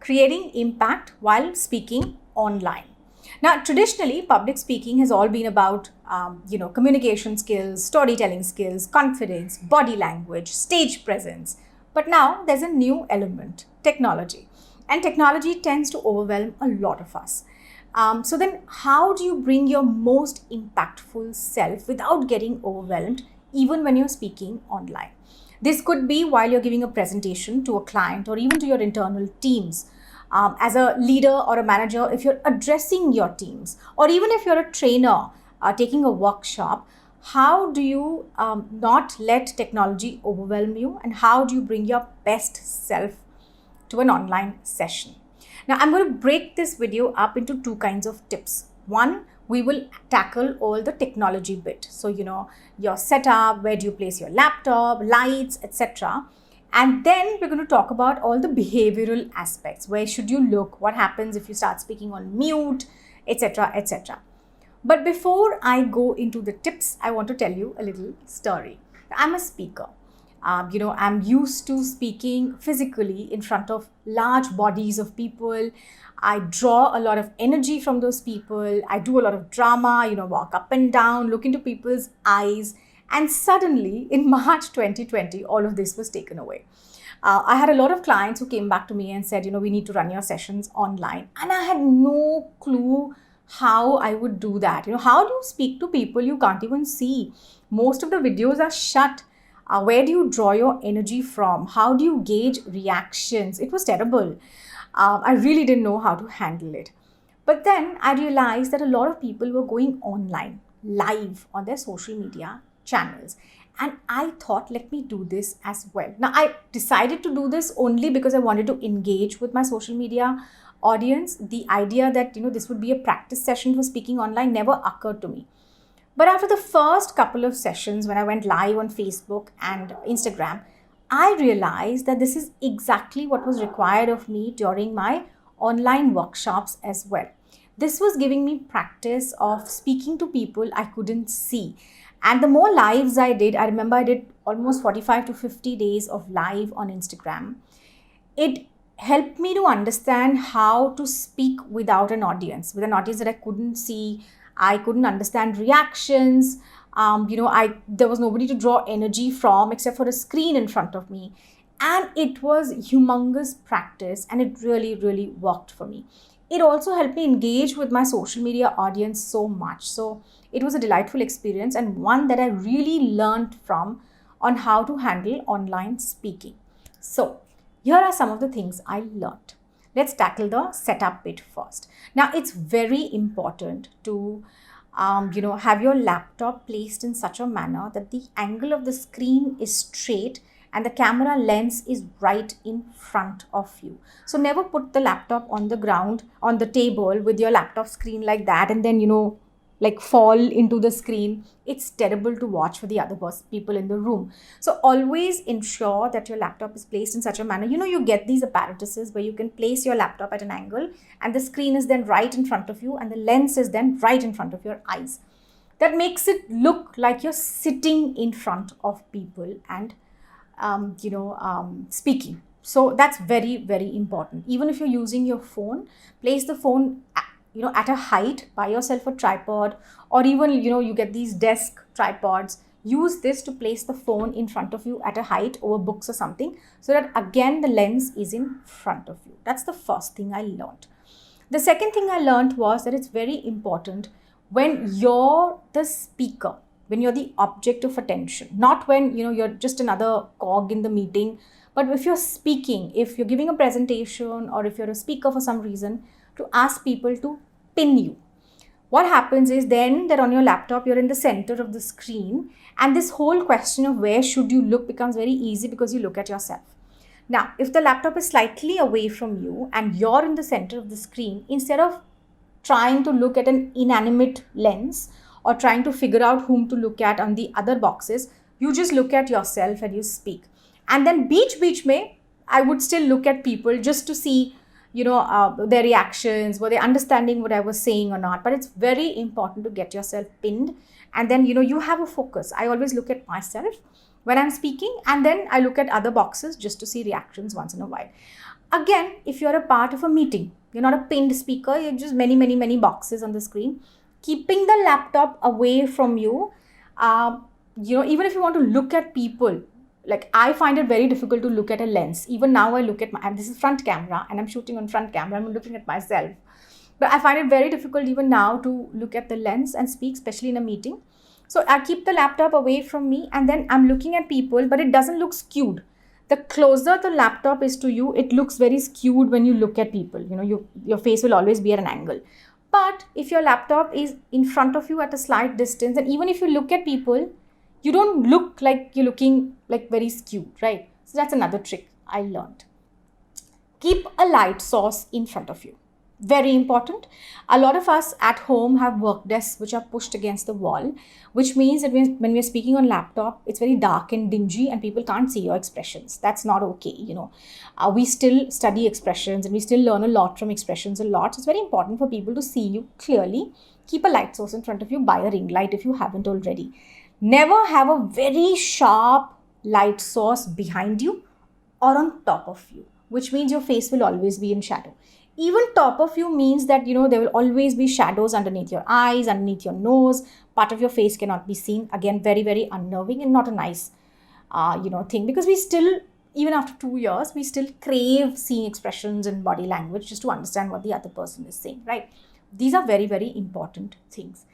creating impact while speaking online. Now, traditionally, public speaking has all been about, communication skills, storytelling skills, confidence, body language, stage presence. But now there's a new element, technology. And technology tends to overwhelm a lot of us. So then how do you bring your most impactful self without getting overwhelmed, even when you're speaking online? This could be while you're giving a presentation to a client or even to your internal teams. As a leader or a manager, if you're addressing your teams, or even if you're a trainer taking a workshop, how do you not let technology overwhelm you, and how do you bring your best self to an online session? Now, I'm going to break this video up into two kinds of tips. One, we will tackle all the technology bit. So, your setup, where do you place your laptop, lights, etc. And then we're going to talk about all the behavioral aspects. Where should you look? What happens if you start speaking on mute, etc., etc. But before I go into the tips, I want to tell you a little story. I'm a speaker. I'm used to speaking physically in front of large bodies of people. I draw a lot of energy from those people. I do a lot of drama, walk up and down, look into people's eyes. And suddenly in March 2020, all of this was taken away. I had a lot of clients who came back to me and said, we need to run your sessions online. And I had no clue how I would do that. How do you speak to people you can't even see? Most of the videos are shut. Where do you draw your energy from? How do you gauge reactions? It was terrible. I really didn't know how to handle it. But then I realized that a lot of people were going online, live on their social media channels. And I thought, let me do this as well. Now, I decided to do this only because I wanted to engage with my social media audience. The idea that, this would be a practice session for speaking online never occurred to me. But after the first couple of sessions, when I went live on Facebook and Instagram, I realized that this is exactly what was required of me during my online workshops as well. This was giving me practice of speaking to people I couldn't see. And the more lives I did, I remember I did almost 45 to 50 days of live on Instagram. It helped me to understand how to speak without an audience, with an audience that I couldn't see. I couldn't understand reactions. There was nobody to draw energy from except for a screen in front of me. And it was humongous practice, and it really, really worked for me. It also helped me engage with my social media audience so much. So it was a delightful experience, and one that I really learned from on how to handle online speaking. So here are some of the things I learned. Let's tackle the setup bit first. Now, it's very important to have your laptop placed in such a manner that the angle of the screen is straight and the camera lens is right in front of you. So never put the laptop on the ground, on the table with your laptop screen like that, and then, fall into the screen. It's terrible to watch for the other people in the room. So always ensure that your laptop is placed in such a manner. You get these apparatuses where you can place your laptop at an angle and the screen is then right in front of you and the lens is then right in front of your eyes. That makes it look like you're sitting in front of people and speaking. So that's very, very important. Even if you're using your phone, place the phone at a height, buy yourself a tripod, or even, you get these desk tripods. Use this to place the phone in front of you at a height over books or something, so that again, the lens is in front of you. That's the first thing I learned. The second thing I learned was that it's very important when you're the speaker, when you're the object of attention, not when, you're just another cog in the meeting, but if you're speaking, if you're giving a presentation, or if you're a speaker for some reason, to ask people to pin you. What happens is then that on your laptop, you're in the center of the screen, and this whole question of where should you look becomes very easy because you look at yourself. Now, if the laptop is slightly away from you and you're in the center of the screen, instead of trying to look at an inanimate lens or trying to figure out whom to look at on the other boxes, you just look at yourself and you speak. And then beach mein, I would still look at people just to see their reactions, were they understanding what I was saying or not. But it's very important to get yourself pinned, and then you have a focus. I always look at myself when I'm speaking, and then I look at other boxes just to see reactions once in a while. Again, if you're a part of a meeting, you're not a pinned speaker, you're just many boxes on the screen. Keeping the laptop away from you, even if you want to look at people, like I find it very difficult to look at a lens. Even now I look at this is front camera and I'm shooting on front camera, I'm looking at myself. But I find it very difficult even now to look at the lens and speak, especially in a meeting. So I keep the laptop away from me and then I'm looking at people, but it doesn't look skewed. The closer the laptop is to you, it looks very skewed when you look at people. Your face will always be at an angle. But if your laptop is in front of you at a slight distance, and even if you look at people, you don't look like you're looking like very skewed, right? So that's another trick I learned. Keep a light source in front of you. Very important. A lot of us at home have work desks which are pushed against the wall, which means that when we're speaking on laptop, it's very dark and dingy and people can't see your expressions. That's not okay. We still study expressions and we still learn a lot from expressions a lot. So it's very important for people to see you clearly. Keep a light source in front of you. Buy a ring light if you haven't already. Never have a very sharp light source behind you or on top of you, which means your face will always be in shadow. Even top of you means that, there will always be shadows underneath your eyes, underneath your nose. Part of your face cannot be seen. Again, very, very unnerving and not a nice, thing. Because we still, even after 2 years, we still crave seeing expressions and body language just to understand what the other person is saying, right? These are very, very important things.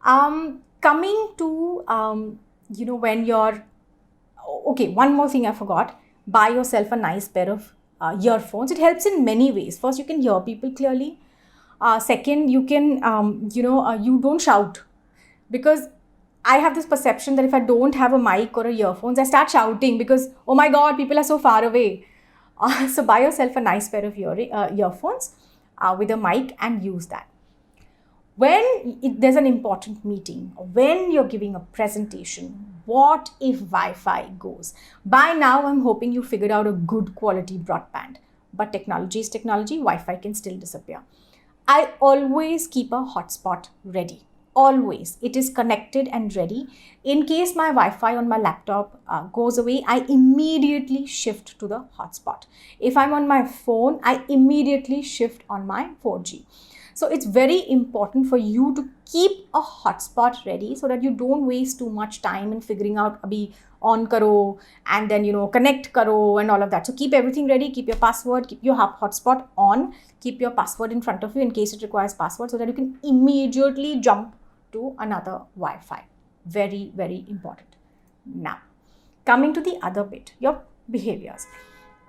Coming to, when you're... Okay, one more thing I forgot. Buy yourself a nice pair of earphones. It helps in many ways. First, you can hear people clearly. Second, you can, you don't shout. Because I have this perception that if I don't have a mic or a earphones, I start shouting because, oh my God, people are so far away. So buy yourself a nice pair of earphones with a mic and use that. When there's an important meeting, when you're giving a presentation, what if Wi-Fi goes? By now, I'm hoping you figured out a good quality broadband. But technology is technology, Wi-Fi can still disappear. I always keep a hotspot ready. Always. It is connected and ready. In case my Wi-Fi on my laptop goes away, I immediately shift to the hotspot. If I'm on my phone, I immediately shift on my 4G. So it's very important for you to keep a hotspot ready so that you don't waste too much time in figuring out abhi on karo and then connect karo and all of that. So keep everything ready, keep your password, keep your hotspot on, keep your password in front of you in case it requires password so that you can immediately jump to another Wi-Fi. Very, very important. Now, coming to the other bit, your behaviors.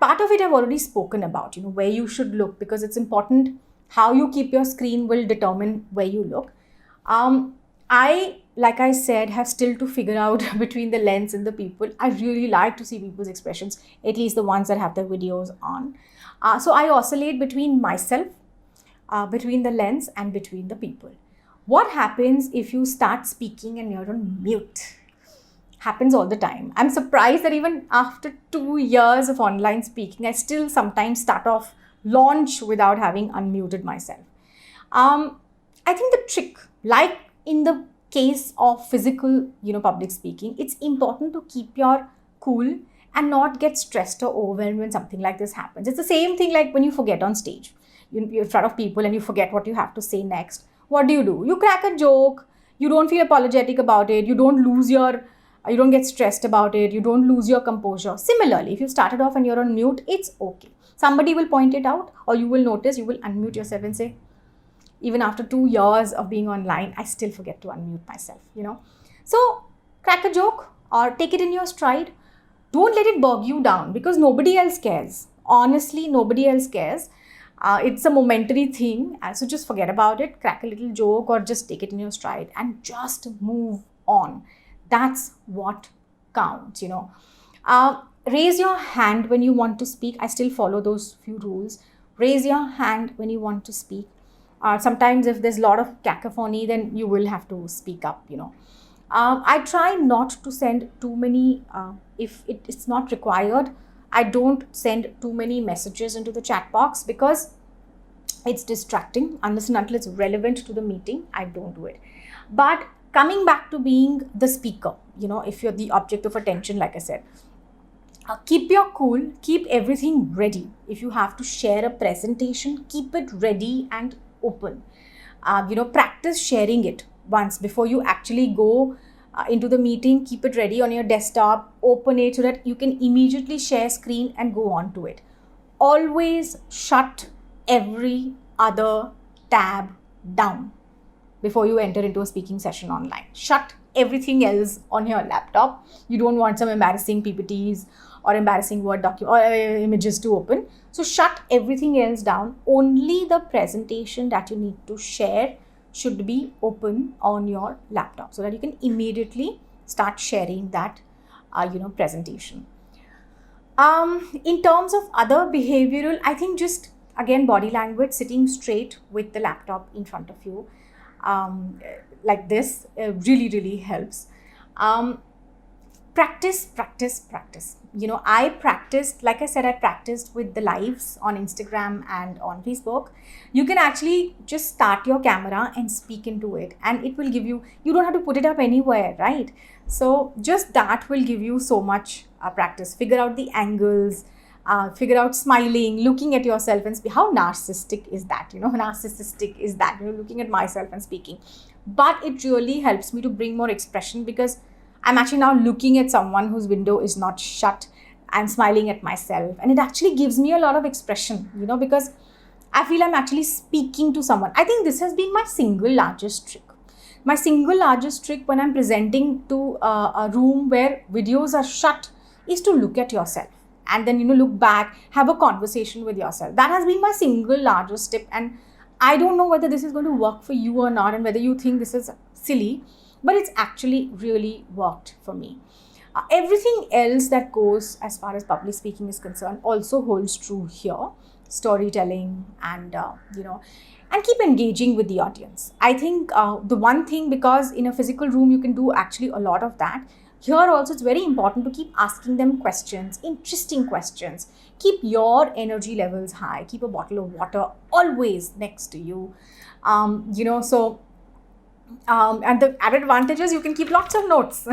Part of it I've already spoken about, where you should look because it's important. How you keep your screen will determine where you look. Like I said, have still to figure out between the lens and the people. I really like to see people's expressions, at least the ones that have their videos on. So I oscillate between myself, between the lens and between the people. What happens if you start speaking and you're on mute? Happens all the time. I'm surprised that even after 2 years of online speaking, I still sometimes launch without having unmuted myself. I think the trick, like in the case of physical, public speaking, it's important to keep your cool and not get stressed or overwhelmed when something like this happens. It's the same thing like when you forget on stage. You're in front of people and you forget what you have to say next. What do? You crack a joke. You don't feel apologetic about it. You don't get stressed about it. You don't lose your composure. Similarly, if you started off and you're on mute, it's okay. Somebody will point it out or you will notice, you will unmute yourself and say, even after 2 years of being online, I still forget to unmute myself, So crack a joke or take it in your stride. Don't let it bog you down because nobody else cares. Honestly, nobody else cares. It's a momentary thing. So just forget about it, crack a little joke or just take it in your stride and just move on. That's what counts, Raise your hand when you want to speak. I still follow those few rules. Raise your hand when you want to speak. Sometimes if there's a lot of cacophony, then you will have to speak up, I try not to send too many, if it's not required, I don't send too many messages into the chat box because it's distracting. Unless and until it's relevant to the meeting, I don't do it. But coming back to being the speaker, if you're the object of attention, like I said, Keep your cool, keep everything ready. If you have to share a presentation, keep it ready and open. Practice sharing it once before you actually go into the meeting. Keep it ready on your desktop, open it so that you can immediately share screen and go on to it. Always shut every other tab down before you enter into a speaking session online. Shut everything else on your laptop. You don't want some embarrassing PPTs or embarrassing Word document or images to open. So shut everything else down. Only the presentation that you need to share should be open on your laptop so that you can immediately start sharing that presentation. In terms of other behavioral, I think just again body language, sitting straight with the laptop in front of you like this really helps. Practice. I practiced, like I said, I practiced with the lives on Instagram and on Facebook. You can actually just start your camera and speak into it, and it will give you don't have to put it up anywhere, right? So just that will give you so much practice. Figure out the angles, figure out smiling, looking at yourself and speak. How narcissistic is that? Narcissistic is that, looking at myself and speaking. But it really helps me to bring more expression because I'm actually now looking at someone whose window is not shut. I'm smiling at myself, and it actually gives me a lot of expression, because I feel I'm actually speaking to someone. I think this has been my single largest trick. My single largest trick when I'm presenting to a room where videos are shut is to look at yourself and then, look back, have a conversation with yourself. That has been my single largest tip. And I don't know whether this is going to work for you or not and whether you think this is silly, but it's actually really worked for me. Everything else that goes as far as public speaking is concerned also holds true here. Storytelling and, and keep engaging with the audience. I think the one thing, because in a physical room, you can do actually a lot of that. Here also, it's very important to keep asking them questions, interesting questions. Keep your energy levels high. Keep a bottle of water always next to you. And the added advantage is you can keep lots of notes,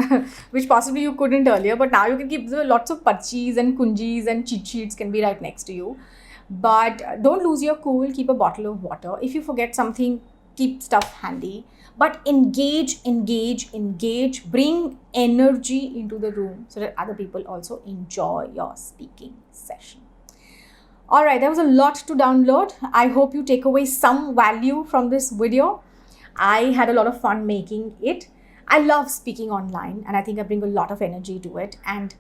which possibly you couldn't earlier, but now you can keep lots of parchis and kunjis and cheat sheets can be right next to you. But don't lose your cool, keep a bottle of water. If you forget something, keep stuff handy. But engage, bring energy into the room so that other people also enjoy your speaking session. All right, there was a lot to download. I hope you take away some value from this video. I had a lot of fun making it. I love speaking online and I think I bring a lot of energy to it. And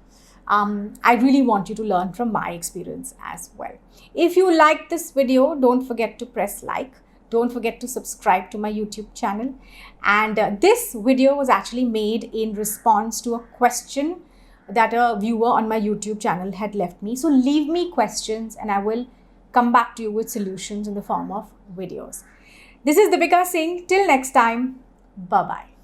I really want you to learn from my experience as well. If you like this video, don't forget to press like. Don't forget to subscribe to my YouTube channel. And this video was actually made in response to a question that a viewer on my YouTube channel had left me. So leave me questions and I will come back to you with solutions in the form of videos. This is Dipika saying till next time, bye-bye.